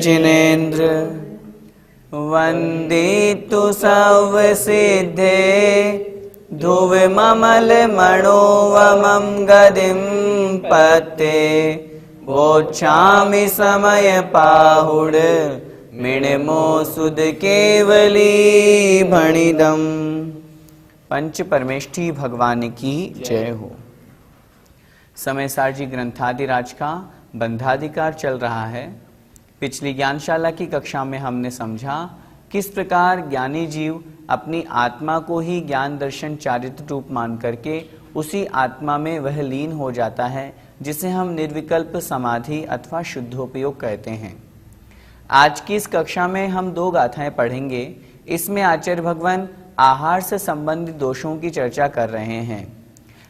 जिनेन्द्र वन्दितु सर्वसिद्धे ध्रुवममल मनोवमं गदिं पते वोच्छामि समय पाहुड मिणमो सुद केवली भणिदम। पंच परमेष्ठी भगवान की जय हो। समय सारजी ग्रंथादिराज का बंधाधिकार चल रहा है। पिछली ज्ञानशाला की कक्षा में हमने समझा किस प्रकार ज्ञानी जीव अपनी आत्मा को ही ज्ञान दर्शन चारित्र रूप मान करके उसी आत्मा में वह लीन हो जाता है, जिसे हम निर्विकल्प समाधि अथवा शुद्धोपयोग कहते हैं। आज की इस कक्षा में हम 2 गाथाएं पढ़ेंगे। इसमें आचार्य भगवान आहार से संबंधित दोषों की चर्चा कर रहे हैं।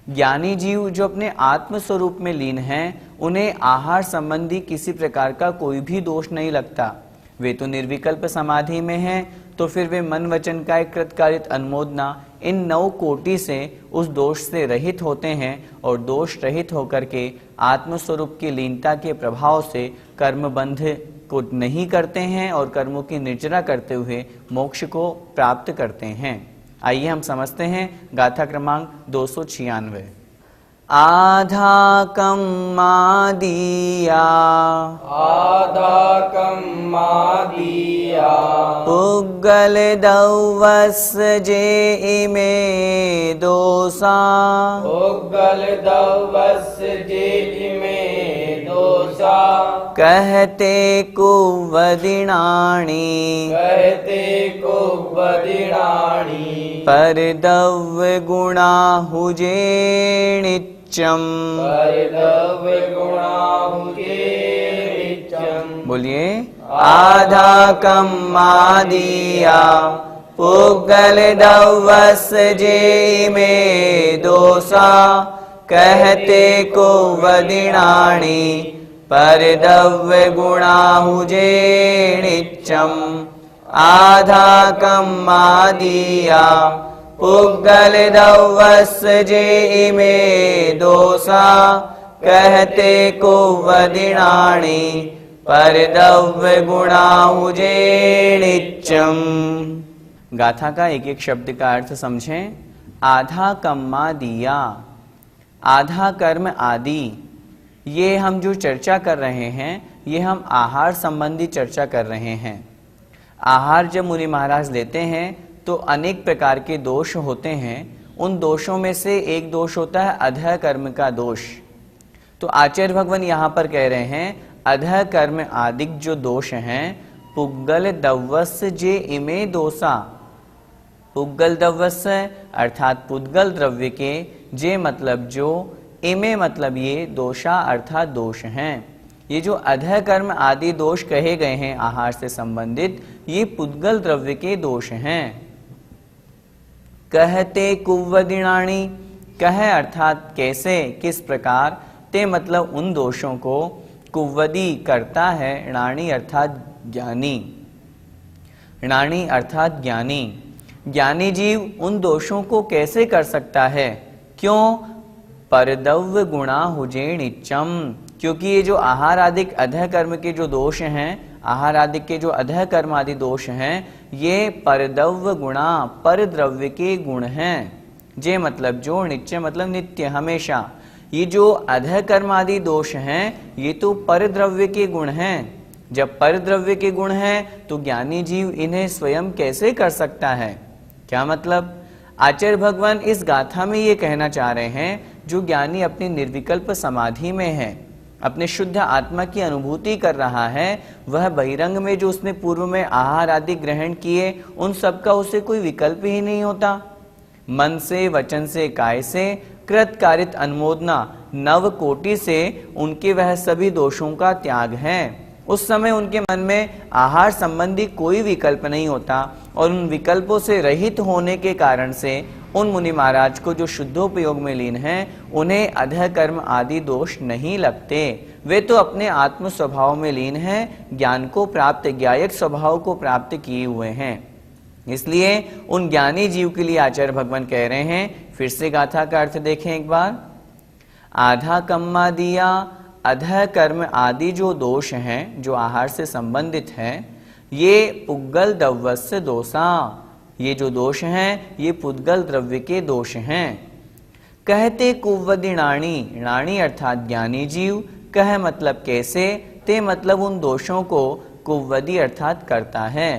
ज्ञानी जीव जो अपने आत्म स्वरूप में लीन हैं, उन्हें आहार संबंधी किसी प्रकार का कोई भी दोष नहीं लगता। वे तो निर्विकल्प समाधि में हैं, तो फिर वे मन वचन काय कृतकारित अनुमोदना इन 9 कोटि से उस दोष से रहित होते हैं और दोष रहित होकर के आत्मस्वरूप की लीनता के प्रभाव से कर्म बंध को नहीं करते हैं और कर्मों की निर्जरा करते हुए मोक्ष को प्राप्त करते हैं। आइए हम समझते हैं गाथा क्रमांक 296। आधा कम्मा दिया पुग्गल दौवस जे इमे दोषा कहते कुवदिनाणी पर दव्य गुणा हुजे नित्यम। बोलिए आधा कम्मा दिया पुग्गल दौवस जे में दोषा कहते को वदिनाणी पर दव्य गुणा हुजे नित्यम। आधा कम्मा दिया पुग्गल दौवस जे में दोषा कहते को वदिनाणी पर दव्य गुणा हुजे नित्यम। गाथा का एक एक शब्द का अर्थ समझें। आधा कम्मा दिया, आधा कर्म आदि, ये हम जो चर्चा कर रहे हैं ये हम आहार संबंधी चर्चा कर रहे हैं। आहार जब मुनि महाराज लेते हैं तो अनेक प्रकार के दोष होते हैं। उन दोषों में से एक दोष होता है अधः कर्म का दोष। तो आचार्य भगवान यहाँ पर कह रहे हैं अधः कर्म आदिक जो दोष हैं पुग्गल दव्वस जे इमे दोषा। पुग्गल दव्वस अर्थात पुद्गल द्रव्य के, जे मतलब जो, इमे मतलब ये, दोषा अर्थात दोष हैं। ये जो अधः कर्म आदि दोष कहे गए हैं आहार से संबंधित, ये पुद्गल द्रव्य के दोष हैं। कहते कुवदिनाणी, कह अर्थात कैसे, किस प्रकार, ते मतलब उन दोषों को, कुवदी करता है, णाणी अर्थात ज्ञानी, णाणी अर्थात ज्ञानी। ज्ञानी जीव उन दोषों को कैसे कर सकता है? क्यों? परदव्य गुणा हुजे नित्यम, क्योंकि ये जो आहार आदिक अधः कर्म के जो दोष हैं, आहार आदि के जो अधः कर्म आदि दोष हैं, ये परदव्य गुणा, पर द्रव्य के गुण हैं। जे मतलब जो, नित्य मतलब नित्य, हमेशा। ये जो अधः कर्म आदि दोष हैं ये तो पर द्रव्य के गुण हैं। जब पर द्रव्य के गुण हैं तो ज्ञानी जीव इन्हें स्वयं कैसे कर सकता है? क्या मतलब? आचार्य भगवान इस गाथा में ये कहना चाह रहे हैं जो ज्ञानी अपनी निर्विकल्प समाधि में है, अपने शुद्ध आत्मा की अनुभूति कर रहा है, वह बहिरंग में जो उसने पूर्व में आहार आदि ग्रहण किए उन सब का उसे कोई विकल्प ही नहीं होता। मन से, वचन से, काय से कृत कारित अनुमोदना, नव कोटि से उनके वह सभी दोषों का त्याग है। उस समय उनके मन में आहार संबंधी कोई विकल्प नहीं होता और उन विकल्पों से रहित होने के कारण से उन मुनि महाराज को जो शुद्धोपयोग में लीन हैं उन्हें अधः कर्म आदि दोष नहीं लगते। वे तो अपने आत्म स्वभाव में लीन हैं, ज्ञान को प्राप्त, ज्ञायक स्वभाव को प्राप्त किए हुए हैं। इसलिए उन ज्ञानी जीव के लिए आचार्य भगवान कह रहे हैं, फिर से गाथा का अर्थ देखें एक बार। आधा कम्मा दिया अधः कर्म आदि जो दोष हैं, जो आहार से संबंधित हैं, ये पुद्गल द्रव्यस्य दोषा, ये जो दोष हैं ये पुद्गल द्रव्य के दोष हैं। कहते कुव्वदिणाणी, णाणी अर्थात ज्ञानी जीव, कह मतलब कैसे, ते मतलब उन दोषों को, कुव्वदी अर्थात करता है।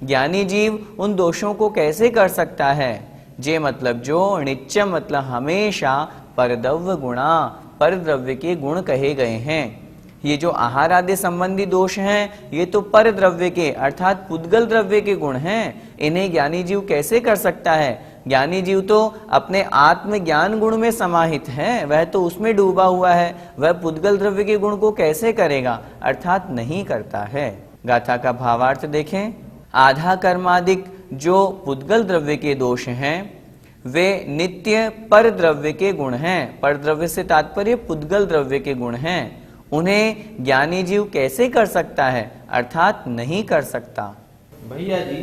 ज्ञानी जीव उन दोषों को कैसे कर सकता है, जे मतलब जो, नित्य मतलब हमेशा, परद्रव्य गुणा, परद्रव्य के गुण कहे गए हैं। ये जो आहार आदि संबंधी दोष हैं ये तो पर द्रव्य के अर्थात पुद्गल द्रव्य के गुण हैं, इन्हें ज्ञानी जीव कैसे कर सकता है। ज्ञानी जीव तो अपने आत्मज्ञान गुण में समाहित है, वह तो उसमें डूबा हुआ है, वह पुद्गल द्रव्य के गुण को कैसे करेगा, अर्थात नहीं करता है। गाथा का भावार्थ देखें। आधा कर्मादिक जो पुद्गल द्रव्य के दोष हैं वे नित्य पर द्रव्य के गुण हैं। पर द्रव्य से तात्पर्य पुद्गल द्रव्य के गुण हैं, उन्हें ज्ञानी जीव कैसे कर सकता है, अर्थात नहीं कर सकता। भैया जी,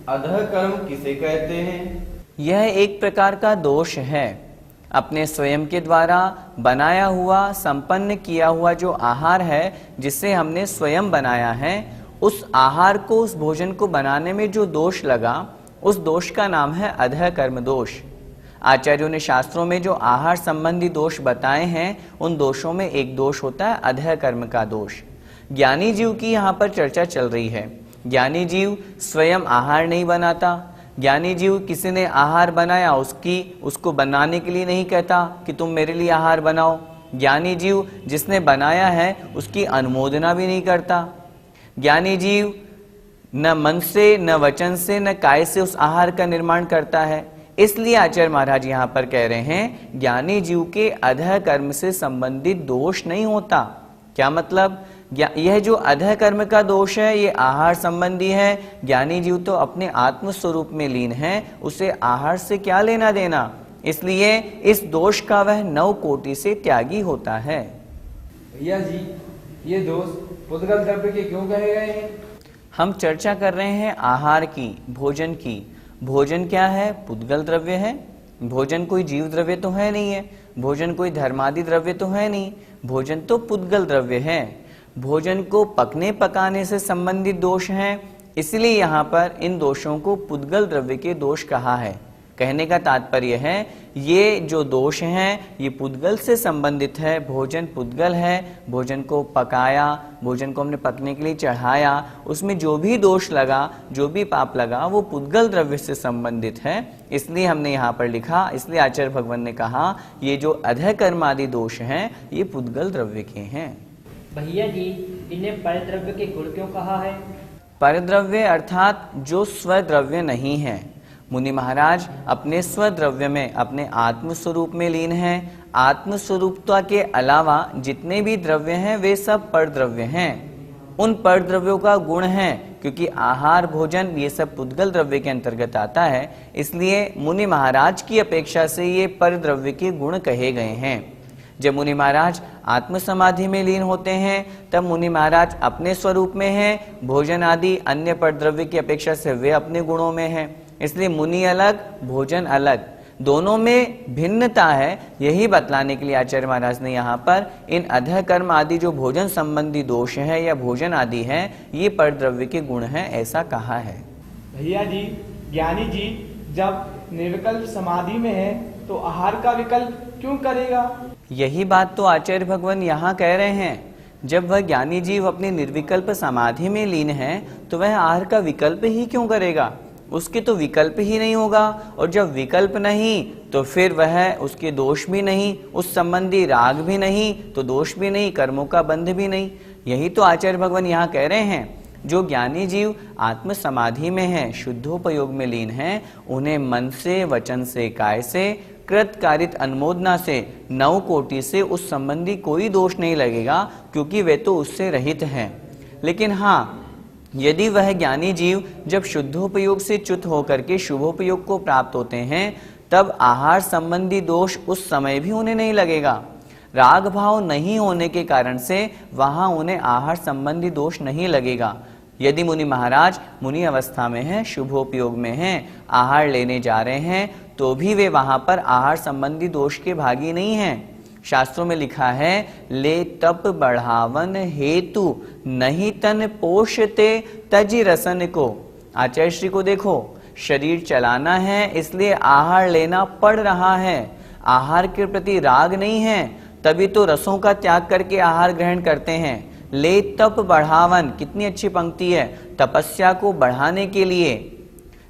अधः कर्म किसे कहते हैं? यह एक प्रकार का दोष है। अपने स्वयं के द्वारा बनाया हुआ, संपन्न किया हुआ जो आहार है, जिसे हमने स्वयं बनाया है, उस आहार को, उस भोजन को बनाने में जो दोष लगा, उस दोष का नाम है अधः कर्म दोष। आचार्यों ने शास्त्रों में जो आहार संबंधी दोष बताए हैं, उन दोषों में एक दोष होता है अधः कर्म का दोष। ज्ञानी जीव की यहाँ पर चर्चा चल रही है। ज्ञानी जीव स्वयं आहार नहीं बनाता। ज्ञानी जीव किसी ने आहार बनाया, उसको बनाने के लिए नहीं कहता कि तुम मेरे लिए आहार बनाओ। ज्ञानी जीव जिसने बनाया है उसकी अनुमोदना भी नहीं करता। ज्ञानी जीव न मन से, न वचन से, न काय से उस आहार का निर्माण करता है। इसलिए आचार्य महाराज यहाँ पर कह रहे हैं ज्ञानी जीव के अधः कर्म से संबंधित दोष नहीं होता। क्या मतलब, यह जो अधः कर्म का दोष है ये आहार संबंधी है। ज्ञानी जीव तो अपने आत्म स्वरूप में लीन है, उसे आहार से क्या लेना देना, इसलिए इस दोष का वह 9 कोटि से त्यागी होता है। भैया जी, ये दोष पुद्गल द्रव्य के क्यों कहे गए हैं? हम चर्चा कर रहे हैं आहार की, भोजन की। भोजन क्या है? पुद्गल द्रव्य है। भोजन कोई जीव द्रव्य तो है नहीं है, भोजन कोई धर्मादि द्रव्य तो है नहीं, भोजन तो पुद्गल द्रव्य है। भोजन को पकने पकाने से संबंधित दोष हैं, इसलिए यहाँ पर इन दोषों को पुद्गल द्रव्य के दोष कहा है। कहने का तात्पर्य है ये जो दोष हैं ये पुद्गल से संबंधित है। भोजन पुद्गल है, भोजन को पकाया, भोजन को हमने पकने के लिए चढ़ाया, उसमें जो भी दोष लगा, जो भी पाप लगा, वो पुद्गल द्रव्य से संबंधित है। इसलिए हमने यहाँ पर लिखा, इसलिए आचार्य भगवान ने कहा ये जो अधः कर्म आदि दोष हैं ये पुद्गल द्रव्य के हैं। भैया जी, इन्हें परद्रव्य के गुण क्यों कहा है? परद्रव्य अर्थात जो स्वद्रव्य नहीं है। मुनि महाराज अपने स्वद्रव्य में, अपने आत्म स्वरूप में लीन हैं। आत्म स्वरूपता के अलावा जितने भी द्रव्य हैं वे सब परद्रव्य हैं। उन परद्रव्यों का गुण है, क्योंकि आहार, भोजन ये सब पुद्गल द्रव्य के अंतर्गत आता है, इसलिए मुनि महाराज की अपेक्षा से ये परद्रव्य के गुण कहे गए हैं। जब मुनि महाराज आत्म समाधि में लीन होते हैं तब मुनि महाराज अपने स्वरूप में हैं, भोजन आदि अन्य परद्रव्य की अपेक्षा से वे अपने गुणों में हैं। इसलिए मुनि अलग, भोजन अलग, दोनों में भिन्नता है। यही बतलाने के लिए आचार्य महाराज ने यहाँ पर इन अधः कर्म आदि जो भोजन संबंधी दोष है या भोजन आदि है ये परद्रव्य के गुण हैं, ऐसा कहा है। भैया जी, ज्ञानी जी जब निर्विकल्प समाधि में है तो आहार का विकल्प क्यों करेगा? यही बात तो आचार्य भगवान यहाँ कह रहे हैं। जब वह ज्ञानी जीव अपनी निर्विकल्प समाधि में लीन है तो वह आहार का विकल्प ही क्यों करेगा? उसके तो विकल्प ही नहीं होगा, और जब विकल्प नहीं तो फिर वह, उसके दोष भी नहीं, उस संबंधी राग भी नहीं तो दोष भी नहीं, कर्मों का बंध भी नहीं। यही तो आचार्य भगवान यहाँ कह रहे हैं। जो ज्ञानी जीव आत्म समाधि में है, शुद्धोपयोग में लीन है, उन्हें मन से, वचन से, काय से, कृत कारित अनुमोदना से, 9 कोटि से उस संबंधी कोई दोष नहीं लगेगा, क्योंकि वे तो उससे रहित हैं। लेकिन हाँ, यदि वह ज्ञानी जीव जब शुद्धोपयोग से च्युत होकर के शुभोपयोग को प्राप्त होते हैं तब आहार संबंधी दोष उस समय भी उन्हें नहीं लगेगा। राग भाव नहीं होने के कारण से वहां उन्हें आहार संबंधी दोष नहीं लगेगा। यदि मुनि महाराज मुनि अवस्था में हैं, शुभोपयोग में हैं, आहार लेने जा रहे हैं, तो भी वे वहां पर आहार संबंधी दोष के भागी नहीं हैं। शास्त्रों में लिखा है, ले तप बढ़ावन हेतु नहीं तन पोषते तजी रसन को। आचार्य श्री को देखो, शरीर चलाना है इसलिए आहार लेना पड़ रहा है, आहार के प्रति राग नहीं है, तभी तो रसों का त्याग करके आहार ग्रहण करते हैं। ले तप बढ़ावन, कितनी अच्छी पंक्ति है, तपस्या को बढ़ाने के लिए।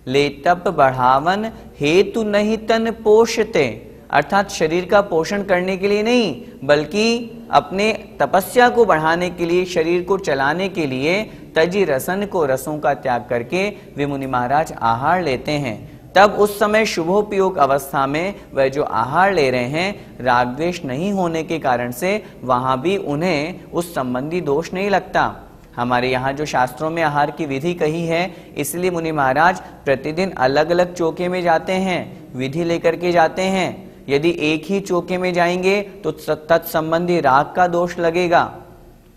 ले तप बढ़ावन हेतु नहीं तन पोषते, अर्थात शरीर का पोषण करने के लिए नहीं, बल्कि अपने तपस्या को बढ़ाने के लिए, शरीर को चलाने के लिए तजी रसन को, रसों का त्याग करके वे मुनि महाराज आहार लेते हैं। तब उस समय शुभोपयोग अवस्था में वह जो आहार ले रहे हैं, राग द्वेष नहीं होने के कारण से वहां भी उन्हें उस संबंधी दोष नहीं लगता। हमारे यहाँ जो शास्त्रों में आहार की विधि कही है, इसलिए मुनि महाराज प्रतिदिन अलग अलग चौके में जाते हैं, विधि लेकर के जाते हैं। यदि एक ही चौके में जाएंगे तो तत्संबंधी राग का दोष लगेगा।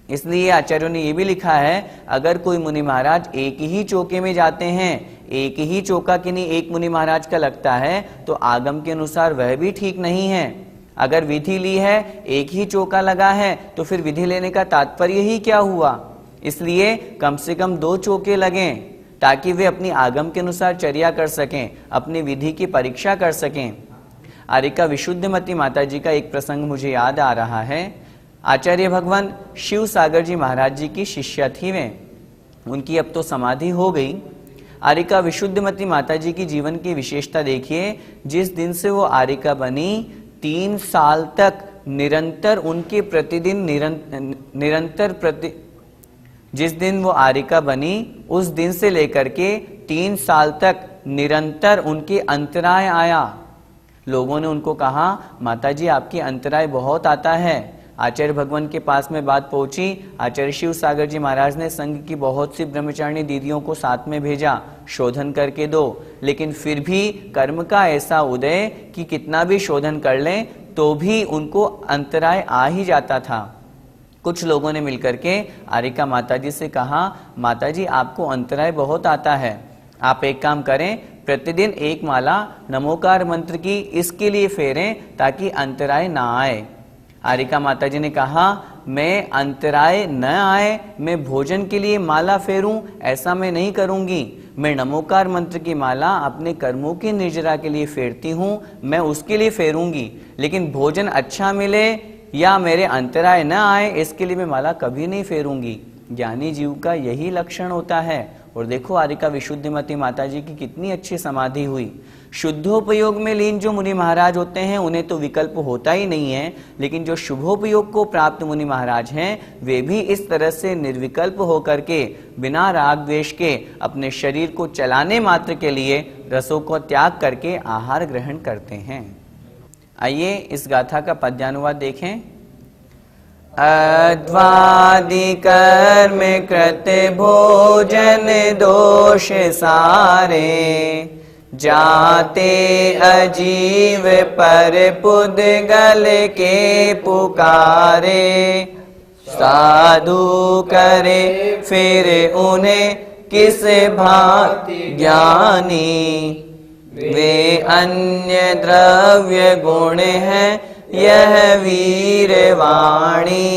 इसलिए आचार्यों ने यह भी लिखा है, अगर कोई मुनि महाराज एक ही चौके में जाते हैं, एक ही चौका किन्हीं एक मुनि महाराज का लगता है, तो आगम के अनुसार वह भी ठीक नहीं है। अगर विधि ली है, एक ही चौका लगा है, तो फिर विधि लेने का तात्पर्य ही क्या हुआ। इसलिए कम से कम 2 चौके लगें, ताकि वे अपनी आगम के अनुसार चर्या कर सकें, अपनी विधि की परीक्षा कर सकें। आर्यिका विशुद्धमती माता जी का एक प्रसंग मुझे याद आ रहा है। आचार्य भगवान शिव सागर जी महाराज जी की शिष्या थी वे, उनकी अब तो समाधि हो गई। आर्यिका विशुद्धमती माता जी की जीवन की विशेषता देखिए, जिस दिन से वो आर्यिका बनी 3 साल तक निरंतर उनके प्रतिदिन जिस दिन वो आर्यिका बनी उस दिन से लेकर के 3 साल तक निरंतर उनके अंतराय आया। लोगों ने उनको कहा, माताजी आपकी अंतराय बहुत आता है। आचार्य भगवान के पास में बात पहुंची। आचार्य शिव सागर जी महाराज ने संघ की बहुत सी ब्रह्मचारिणी दीदियों को साथ में भेजा, शोधन करके दो, लेकिन फिर भी कर्म का ऐसा उदय कि कितना भी शोधन कर लें तो भी उनको अंतराय आ ही जाता था। कुछ लोगों ने मिलकर के आर्यिका माताजी से कहा, माताजी आपको अंतराय बहुत आता है, आप एक काम करें, प्रतिदिन 1 माला नमोकार मंत्र की इसके लिए फेरें ताकि अंतराय ना आए। आर्यिका माताजी ने कहा, मैं अंतराय न आए, मैं भोजन के लिए माला फेरूं, ऐसा मैं नहीं करूंगी। मैं नमोकार मंत्र की माला अपने कर्मों की निर्जरा के लिए फेरती हूं, मैं उसके लिए फेरूंगी, लेकिन भोजन अच्छा मिले या मेरे अंतराय न आए इसके लिए मैं माला कभी नहीं फेरूंगी। ज्ञानी जीव का यही लक्षण होता है। और देखो आर्यिका विशुद्धमती माता जी की कितनी अच्छी समाधि हुई। शुद्धोपयोग में लीन जो मुनि महाराज होते हैं उन्हें तो विकल्प होता ही नहीं है, लेकिन जो शुभोपयोग को प्राप्त मुनि महाराज हैं वे भी इस तरह से निर्विकल्प होकर के बिना राग द्वेष के अपने शरीर को चलाने मात्र के लिए रसों को त्याग करके आहार ग्रहण करते हैं। आइए इस गाथा का पद्यानुवाद देखें। अध्वादि कर्म कृत भोजन दोष सारे, जाते अजीव पर पुद्गल के पुकारे। साधु करे फिर उन्हें किस भांति ज्ञानी, वे अन्य द्रव्य गुण हैं यह वीर वाणी।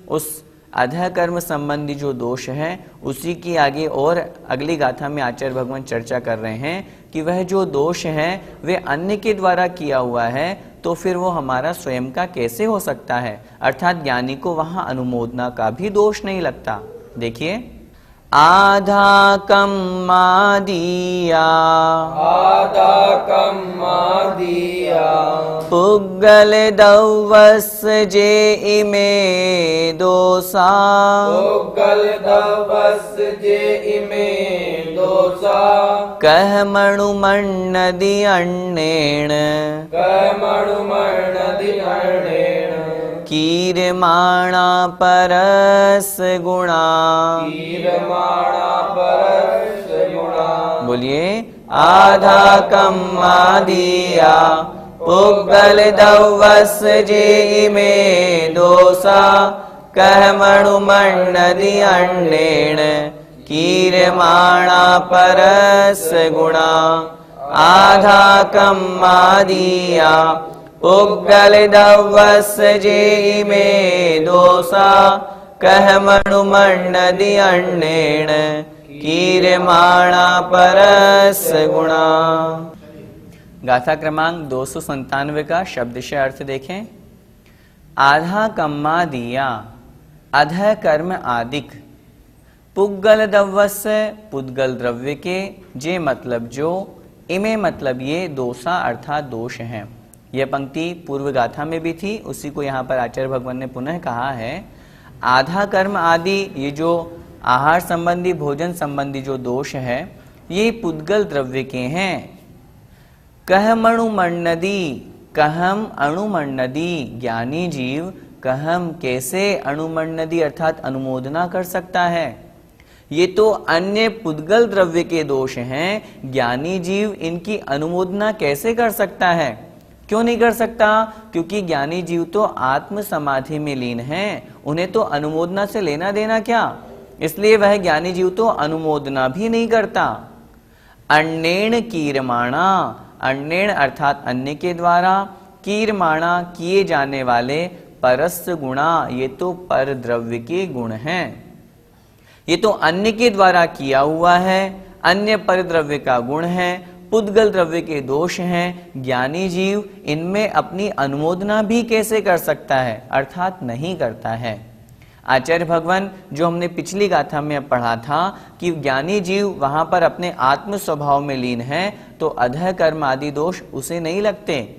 उस अधः कर्म संबंधी जो दोष है उसी की आगे और अगली गाथा में आचार्य भगवान चर्चा कर रहे हैं कि वह जो दोष है वे अन्य के द्वारा किया हुआ है, तो फिर वो हमारा स्वयं का कैसे हो सकता है। अर्थात ज्ञानी को वहां अनुमोदना का भी दोष नहीं लगता। देखिए, आधा कम्मा दिया, आधा कम्मा दिया, पुग्गल दवस जे इमे दोसा, पुग्गल दवस जे इमे दोसा। कह मणुमण्ण दिअण्णेण, कह मणुमण्ण दिअण्णेण, कीरमाणा परस गुणा, कीरमाणा परस गुणा। बोलिए, आधा कम्मा दिया, पुग्गल दवस जे में दोसा। कह मणुमण्ण दिअण्णेण, कीरमाणा परस गुणा। आधा कम्मा दिया, पुग्गलिदवस जे इमे दोषा कह मणुमण्डदि अन्नेण कीर्यमाणा परस गुणा। गाथा क्रमांक 297 का शब्दशः अर्थ देखें। आधा कम्मा दिया, अध कर्म आदिक, पुग्गल दव्वस पुद्गल द्रव्य के, जे मतलब जो, इमे मतलब ये, दोषा अर्थात दोष हैं। यह पंक्ति पूर्व गाथा में भी थी, उसी को यहाँ पर आचार्य भगवान ने पुनः कहा है। आधा कर्म आदि, ये जो आहार संबंधी भोजन संबंधी जो दोष है, ये पुद्गल द्रव्य के हैं। कहम अणुमण्डदी, कहम अणुमण्डदी, ज्ञानी जीव कहम कैसे अणुमण्डदी अर्थात अनुमोदना कर सकता है। ये तो अन्य पुद्गल द्रव्य के दोष हैं, ज्ञानी जीव इनकी अनुमोदना कैसे कर सकता है? क्यों नहीं कर सकता? क्योंकि ज्ञानी जीव तो आत्म समाधि में लीन हैं, उन्हें तो अनुमोदना से लेना देना क्या, इसलिए वह ज्ञानी जीव तो अनुमोदना भी नहीं करता। अन्नेण कीर्यमाणा, अन्नेण अर्थात अन्य के द्वारा, कीर्यमाणा किए जाने वाले, परस गुणा, ये तो पर द्रव्य के गुण हैं। ये तो अन्य के द्वारा किया हुआ है, अन्य पर द्रव्य का गुण है, पुद्गल द्रव्य के दोष हैं। ज्ञानी जीव इनमें अपनी अनुमोदना भी कैसे कर सकता है, अर्थात नहीं करता है। आचार्य भगवान जो हमने पिछली गाथा में पढ़ा था कि ज्ञानी जीव वहां पर अपने आत्म स्वभाव में लीन है, तो अधः कर्म आदि दोष उसे नहीं लगते।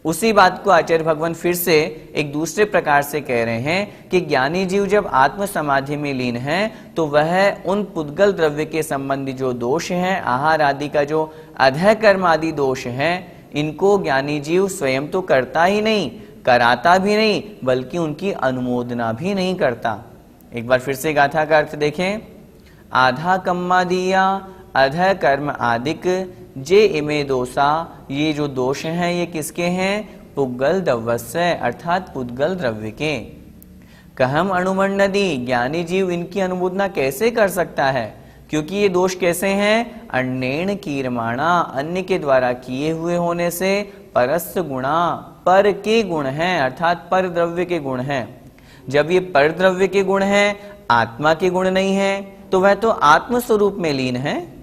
उसी बात को आचार्य भगवान फिर से एक दूसरे प्रकार से कह रहे हैं कि ज्ञानी जीव जब आत्म समाधि में लीन है, तो वह उन पुद्गल द्रव्य के संबंधी जो दोष हैं, आहार आदि का जो अधः कर्म आदि दोष हैं, इनको ज्ञानी जीव स्वयं तो करता ही नहीं, कराता भी नहीं, बल्कि उनकी अनुमोदना भी नहीं करता। एक बार फिर से गाथा का अर्थ देखें। आधा कम्मा दिया, अधः कर्म आदिक, जे इमे दोषा, ये जो दोष हैं ये किसके हैं? पुग्गल दव्वस्य अर्थात पुद्गल द्रव्य के। कहम अणुमण्डदी, ज्ञानी जीव इनकी अनुमोदना कैसे कर सकता है? क्योंकि ये दोष कैसे हैं? अन्नेण कीर्यमाणा, अन्य के द्वारा किए हुए होने से, परस गुणा, पर के गुण हैं अर्थात पर द्रव्य के गुण हैं। जब ये पर द्रव्य के गुण हैं, आत्मा के गुण नहीं है, तो वह तो आत्म स्वरूप में लीन है।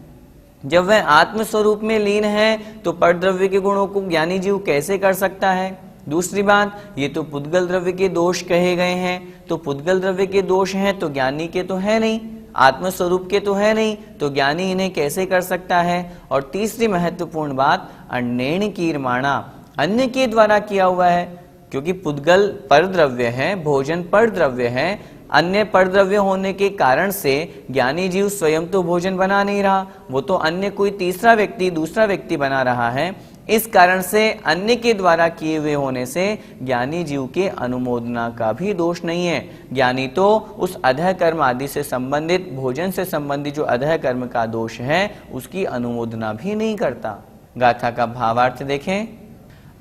जब वह आत्म स्वरूप में लीन है, तो पर द्रव्य के गुणों को ज्ञानी जीव कैसे कर सकता है? दूसरी बात, ये तो पुद्गल द्रव्य के दोष कहे गए हैं, तो पुद्गल द्रव्य के दोष हैं तो ज्ञानी के तो है नहीं, आत्म स्वरूप के तो है नहीं, तो ज्ञानी इन्हें कैसे कर सकता है? और तीसरी महत्वपूर्ण बात, अन्नेण कीर्यमाणा, अन्य के द्वारा किया हुआ है, क्योंकि पुद्गल पर द्रव्य है, भोजन पर द्रव्य है, अन्य पर द्रव्य होने के कारण से ज्ञानी जीव स्वयं तो भोजन बना नहीं रहा, वो तो अन्य कोई तीसरा व्यक्ति, दूसरा व्यक्ति बना रहा है। इस कारण से अन्य के द्वारा किए हुए होने से ज्ञानी जीव के अनुमोदना का भी दोष नहीं है। ज्ञानी तो उस अधः कर्म आदि से संबंधित, भोजन से संबंधित जो अधः कर्म का दोष है, उसकी अनुमोदना भी नहीं करता। गाथा का भावार्थ देखें।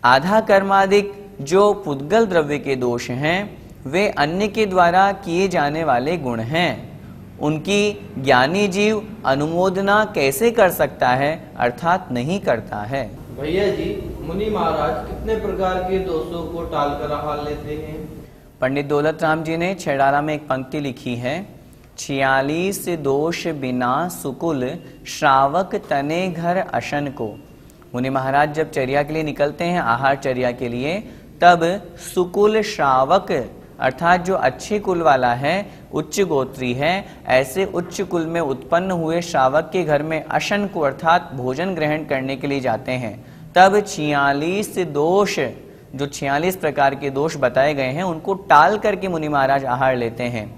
आधा कर्मादिक जो पुद्गल द्रव्य के दोष हैं, वे अन्य के द्वारा किए जाने वाले गुण हैं, उनकी ज्ञानी जीव अनुमोदना कैसे कर सकता है, अर्थात नहीं करता है। भैया जी, मुनि महाराज कितने प्रकार के दोषों को टालकर आहार लेते हैं? पंडित दौलत राम जी ने छेड़ाला में एक पंक्ति लिखी है, 46 दोष बिना सुकुल, श्रावक तने घर अशन को। मुनि महाराज जब चर्या के लिए निकलते हैं, आहार चर्या के लिए, तब सुकुल श्रावक अर्थात जो अच्छे कुल वाला है, उच्च गोत्री है, ऐसे उच्च कुल में उत्पन्न हुए श्रावक के घर में अशन को अर्थात भोजन ग्रहण करने के लिए जाते हैं। तब 46 दोष, जो 46 प्रकार के दोष बताए गए हैं, उनको टाल करके मुनि महाराज आहार लेते हैं।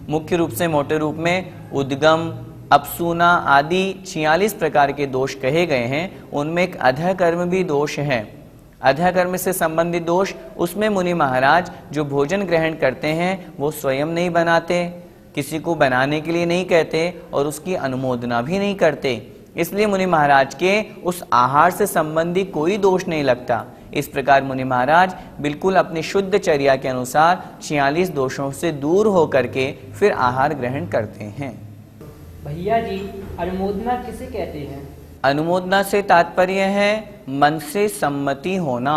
मुख्य रूप से मोटे रूप में उद्गम, अपसूना आदि 46 प्रकार के दोष कहे गए हैं। उनमें एक अधः कर्म भी दोष है। अधः कर्म से संबंधित दोष, उसमें मुनि महाराज जो भोजन ग्रहण करते हैं वो स्वयं नहीं बनाते, किसी को बनाने के लिए नहीं कहते और उसकी अनुमोदना भी नहीं करते, इसलिए मुनि महाराज के उस आहार से संबंधी कोई दोष नहीं लगता। इस प्रकार मुनि महाराज बिल्कुल अपनी शुद्ध चर्या के अनुसार 46 दोषों से दूर होकर के फिर आहार ग्रहण करते हैं। भैया जी, अनुमोदना किसे कहते हैं? अनुमोदना से तात्पर्य है मन से सम्मति होना।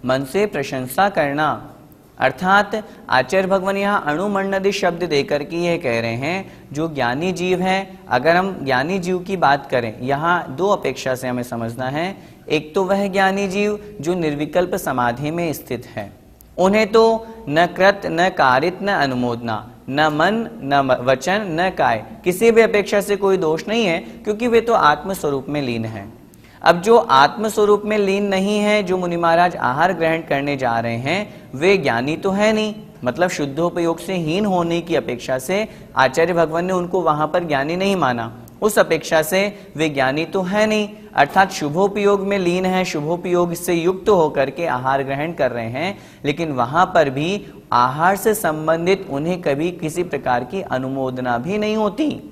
मन से प्रशंसा करना। अर्थात आचार्य भगवान यहाँ अणुमण्डदी शब्द देकर के ये कह रहे हैं, जो ज्ञानी जीव है, अगर हम ज्ञानी जीव की बात करें, यहाँ दो अपेक्षा से हमें समझना है। एक तो वह ज्ञानी जीव जो निर्विकल्प समाधि में स्थित है, उन्हें तो न कृत न कारित न अनुमोदना, न मन न वचन न काय, किसी भी अपेक्षा से कोई दोष नहीं है, क्योंकि वे तो आत्म स्वरूप में लीन है। अब जो आत्म स्वरूप में लीन नहीं है, जो मुनि महाराज आहार ग्रहण करने जा रहे हैं, वे ज्ञानी तो है नहीं, मतलब शुद्धोपयोग से हीन होने की अपेक्षा से आचार्य भगवान ने उनको वहां पर ज्ञानी नहीं माना। उस अपेक्षा से वे ज्ञानी तो है नहीं, अर्थात शुभोपयोग में लीन है, शुभोपयोग से युक्त होकर के आहार ग्रहण कर रहे हैं, लेकिन वहां पर भी आहार से संबंधित उन्हें कभी किसी प्रकार की अनुमोदना भी नहीं होती।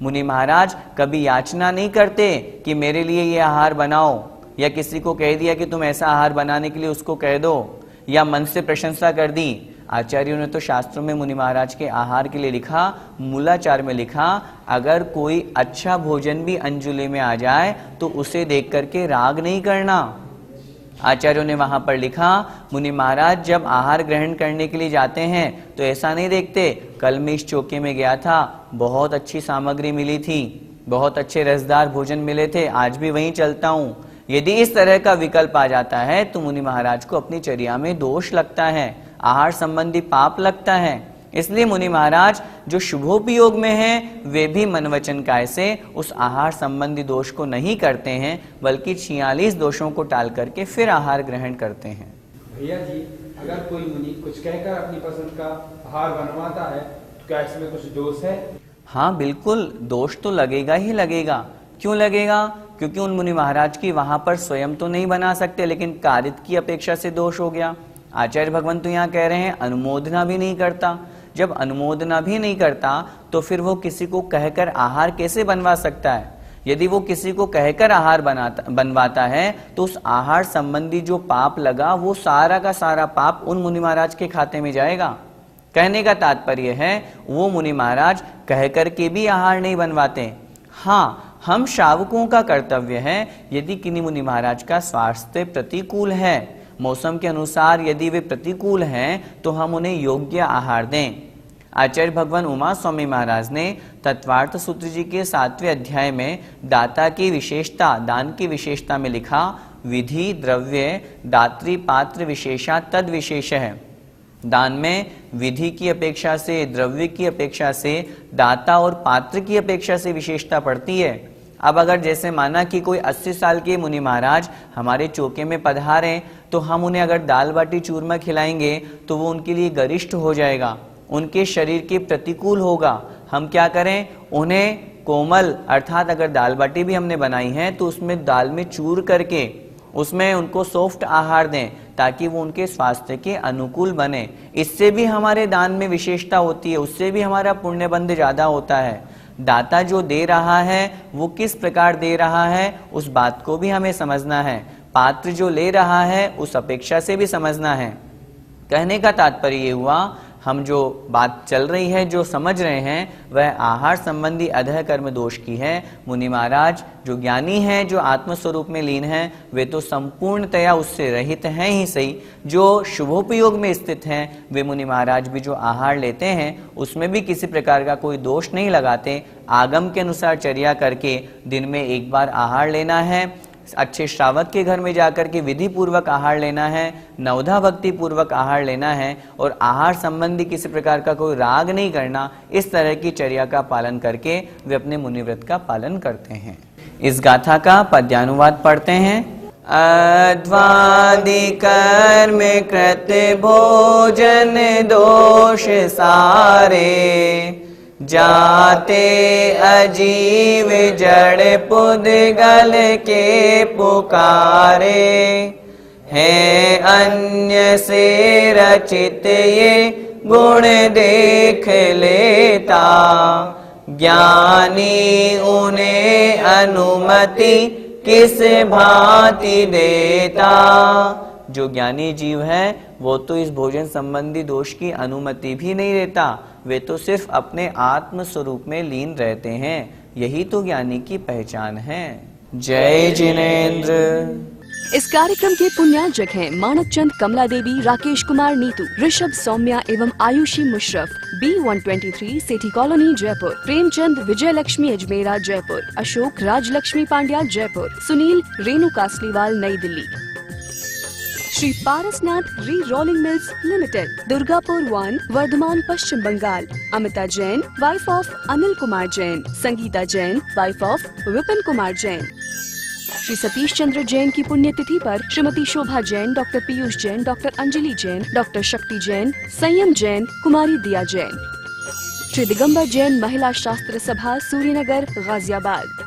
मुनि महाराज कभी याचना नहीं करते कि मेरे लिए ये आहार बनाओ, या किसी को कह दिया कि तुम ऐसा आहार बनाने के लिए उसको कह दो, या मन से प्रशंसा कर दी। आचार्यों ने तो शास्त्रों में मुनि महाराज के आहार के लिए लिखा, मूलाचार में लिखा, अगर कोई अच्छा भोजन भी अंजुलि में आ जाए तो उसे देख करके राग नहीं करना। आचार्यों ने वहां पर लिखा, मुनि महाराज जब आहार ग्रहण करने के लिए जाते हैं तो ऐसा नहीं देखते, कल मैं इस चौके में गया था, बहुत अच्छी सामग्री मिली थी, बहुत अच्छे रसदार भोजन मिले थे, आज भी वहीं चलता हूँ। यदि इस तरह का विकल्प आ जाता है तो मुनि महाराज को अपनी चर्या में दोष लगता है, आहार संबंधी पाप लगता है। इसलिए मुनि महाराज जो शुभोपयोग में हैं, वे भी मन वचन काय से उस आहार संबंधी दोष को नहीं करते हैं, बल्कि 46 दोषों को टाल करके फिर आहार ग्रहण करते हैं। भैया जी, अगर कोई मुनि कुछ कहकर अपनी पसंद का आहार बनवाता है तो क्या इसमें कुछ दोष है? हाँ बिल्कुल, दोष तो लगेगा ही लगेगा। क्यों लगेगा? क्योंकि उन मुनि महाराज की वहां पर स्वयं तो नहीं बना सकते, लेकिन कारित की अपेक्षा से दोष हो गया। आचार्य भगवान तो यहाँ कह रहे हैं अनुमोदना भी नहीं करता। जब अनुमोदना भी नहीं करता तो फिर वो किसी को कहकर आहार कैसे बनवा सकता है? यदि वो किसी को कहकर आहार बनवाता है तो उस आहार संबंधी जो पाप लगा, वो सारा का सारा पाप उन मुनि महाराज के खाते में जाएगा। कहने का तात्पर्य है, वो मुनि महाराज कह करके भी आहार नहीं बनवाते। हाँ, हम श्रावकों का कर्तव्य है, यदि किन्हीं मुनि महाराज का स्वास्थ्य प्रतिकूल है, मौसम के अनुसार यदि वे प्रतिकूल हैं, तो हम उन्हें योग्य आहार दें। आचार्य भगवान उमा स्वामी महाराज ने तत्वार्थ सूत्र जी के 7वें अध्याय में दाता की विशेषता, दान की विशेषता में लिखा, विधि द्रव्य दात्री पात्र विशेषा तद विशेष है। दान में विधि की अपेक्षा से, द्रव्य की अपेक्षा से, दाता और पात्र की अपेक्षा से विशेषता पड़ती है। अब अगर जैसे माना कि कोई 80 साल के मुनि महाराज हमारे चौके में पधारे, तो हम उन्हें अगर दाल बाटी चूरमा खिलाएंगे तो वो उनके लिए गरिष्ठ हो जाएगा, उनके शरीर के प्रतिकूल होगा। हम क्या करें, उन्हें कोमल, अर्थात अगर दाल बाटी भी हमने बनाई है तो उसमें दाल में चूर करके उसमें उनको सॉफ्ट आहार दें, ताकि वो उनके स्वास्थ्य के अनुकूल बने। इससे भी हमारे दान में विशेषता होती है, उससे भी हमारा पुण्यबंध ज्यादा होता है। दाता जो दे रहा है वो किस प्रकार दे रहा है, उस बात को भी हमें समझना है। पात्र जो ले रहा है उस अपेक्षा से भी समझना है। कहने का तात्पर्य ये हुआ, हम जो बात चल रही है, जो समझ रहे हैं, वह आहार संबंधी अधः कर्म दोष की है। मुनि महाराज जो ज्ञानी हैं, जो आत्मस्वरूप में लीन हैं, वे तो संपूर्णतया उससे रहित हैं ही सही। जो शुभोपयोग में स्थित हैं, वे मुनि महाराज भी जो आहार लेते हैं उसमें भी किसी प्रकार का कोई दोष नहीं लगाते। आगम के अनुसार चर्या करके दिन में एक बार आहार लेना है, अच्छे श्रावक के घर में जाकर के विधि पूर्वक आहार लेना है, नवधा भक्ति पूर्वक आहार लेना है, और आहार संबंधी किसी प्रकार का कोई राग नहीं करना। इस तरह की चर्या का पालन करके वे अपने मुनिव्रत का पालन करते हैं। इस गाथा का पद्यानुवाद पढ़ते हैं। अध्वादि कर्म कृत भोजन दोष सारे, जाते अजीव जड़ पुद्गल के पुकारे, है अन्य से रचित ये गुण देख लेता, ज्ञानी उन्हें अनुमति किस भांति देता। जो ज्ञानी जीव है वो तो इस भोजन संबंधी दोष की अनुमति भी नहीं देता, वे तो सिर्फ अपने आत्म स्वरूप में लीन रहते हैं। यही तो ज्ञानी की पहचान है। जय जिनेंद्र। इस कार्यक्रम के पुण्यार्जक हैं मानक चंद, कमला देवी, राकेश कुमार नीतू, ऋषभ, सौम्या एवं Ayushi Musharraf, B123 Sethi colony Jaipur, Premchand, Vijay Lakshmi Ajmera Jaipur, Ashok, Rajlakshmi Pandya Jaipur, Sunil, Renu Kasliwal Nai Delhi. Shri Parasnath rerolling mills limited, Durgapur 1, Vardhaman, Paschim Bangal. Amita Jain, wife of Anil Kumar Jain, Sangeeta Jain, wife of Vipin Kumar Jain. Shri Satish Chandra Jain की पुण्यतिथि पर Shrimati Shobha Jain, doctor Piyush Jain, doctor Anjali Jain, doctor Shakti Jain, संयम जैन, कुमारी दिया जैन। श्री दिगंबर जैन महिला शास्त्र सभा, सूर्यनगर, गाजियाबाद।